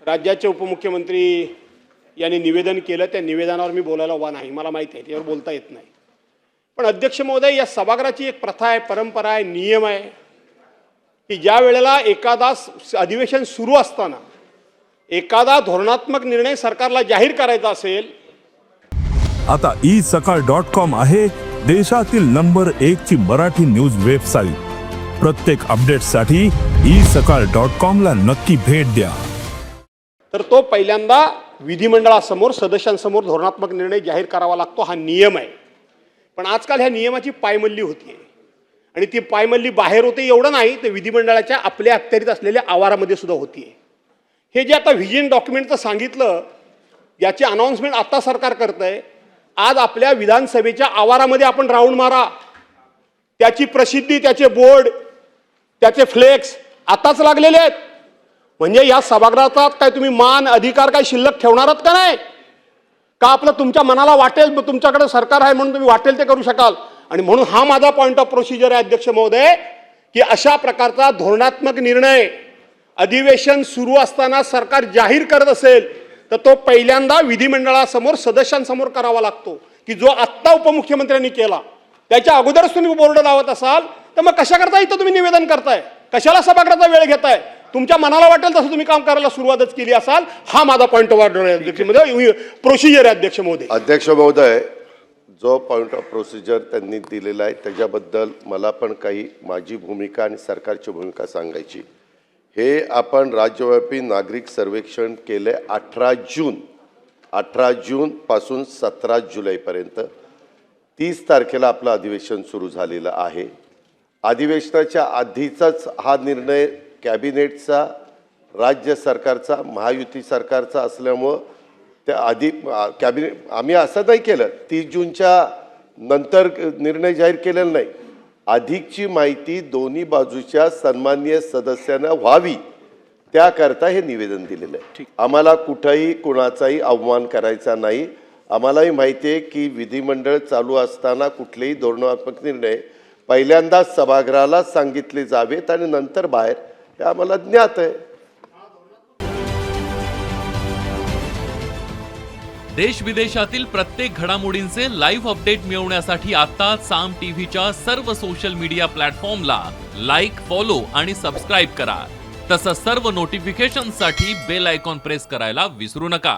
राज्याचे उपमुख्यमंत्री यांनी निवेदन केलं, त्या निवेदनावर मी बोलायला उभा नाही, मला माहिती आहे त्यावर बोलता येत नाही. पण अध्यक्ष महोदय, या सभागृहाची एक प्रथा आहे, परंपरा आहे, नियम आहे की ज्या वेळेला एखादा अधिवेशन सुरू असताना एखादा धोरणात्मक निर्णय सरकारला जाहीर करायचा असेल. आता isakal.com आहे देशातील नंबर 1 ची मराठी न्यूज वेबसाईट. प्रत्येक अपडेटसाठी isakal.com ला नक्की भेट द्या. तर तो पहिल्यांदा विधिमंडळासमोर सदस्यांसमोर धोरणात्मक निर्णय जाहीर करावा लागतो, हा नियम आहे. पण आजकाल ह्या नियमाची पायमल्ली होतीये आणि ती पायमल्ली बाहेर होते एवढं नाही, तर विधिमंडळाच्या आपल्या अखत्यारीत असलेल्या आवारामध्ये सुद्धा होतीये. हे जे आता व्हिजन डॉक्युमेंटचं सांगितलं, याची अनाउन्समेंट आता सरकार करतंय. आज आपल्या विधानसभेच्या आवारामध्ये आपण राऊंड मारा, त्याची प्रसिद्धी, त्याचे बोर्ड, त्याचे फ्लेक्स आताच लागलेले आहेत. म्हणजे या सभागृहाचा काय तुम्ही मान अधिकार काय शिल्लक ठेवणार आहात का नाही? का आपलं तुमच्या मनाला वाटेल, तुमच्याकडे सरकार आहे म्हणून तुम्ही वाटेल ते करू शकाल? आणि म्हणून हा माझा पॉइंट ऑफ प्रोसिजर आहे अध्यक्ष महोदय, की अशा प्रकारचा धोरणात्मक निर्णय अधिवेशन सुरू असताना सरकार जाहीर करत असेल तर तो पहिल्यांदा विधिमंडळासमोर सदस्यांसमोर करावा लागतो. की जो आत्ता उपमुख्यमंत्र्यांनी केला त्याच्या अगोदरच तुम्ही बोर्ड लावत असाल तर मग कशा करता इथं तुम्ही निवेदन करताय? कशाला सभागृहाचा वेळ घेताय? तुमच्या मनाला वाटेल तसं तुम्ही काम करायला सुरुवातच केली असाल. हा माझा पॉइंट ऑफ ऑर्डर आहे अध्यक्ष महोदय, प्रोसिजर आहे अध्यक्ष महोदय. अध्यक्ष महोदय, जो पॉइंट ऑफ प्रोसिजर त्यांनी दिलेला आहे त्याच्याबद्दल मला पण काही माझी भूमिका आणि सरकारची भूमिका सांगायची. हे आपण राज्यव्यापी नागरिक सर्वेक्षण केले 18 जून पासून 17 जुलैपर्यंत. 30 तारखेला आपलं अधिवेशन सुरू झालेलं आहे. अधिवेशनाच्या आधीचाच हा निर्णय कॅबिनेटचा, राज्य सरकारचा, महायुती सरकारचा असल्यामुळं त्या आधी कॅबिनेट आम्ही असं नाही केलं. 30 जूनच्या नंतर निर्णय जाहीर केलेला नाही. अधिकची माहिती दोन्ही बाजूच्या सन्माननीय सदस्यांना व्हावी त्याकरता हे निवेदन दिलेलं आहे. आम्हाला कुठंही कुणाचाही अवमान करायचा नाही. आम्हालाही माहिती आहे की विधिमंडळ चालू असताना कुठलेही धोरणात्मक निर्णय पहिल्यांदा सभागृहाला सांगितले जावेत आणि नंतर बाहेर, हे आम्हाला ज्ञात आहे. देश विदेशातील प्रत्येक घडामोडींचे लाईव्ह अपडेट मिळवण्यासाठी आता साम टीव्हीच्या सर्व सोशल मीडिया प्लॅटफॉर्मला लाईक, फॉलो आणि सबस्क्राईब करा. तसंच सर्व नोटिफिकेशनसाठी बेल आयकॉन प्रेस करायला विसरू नका.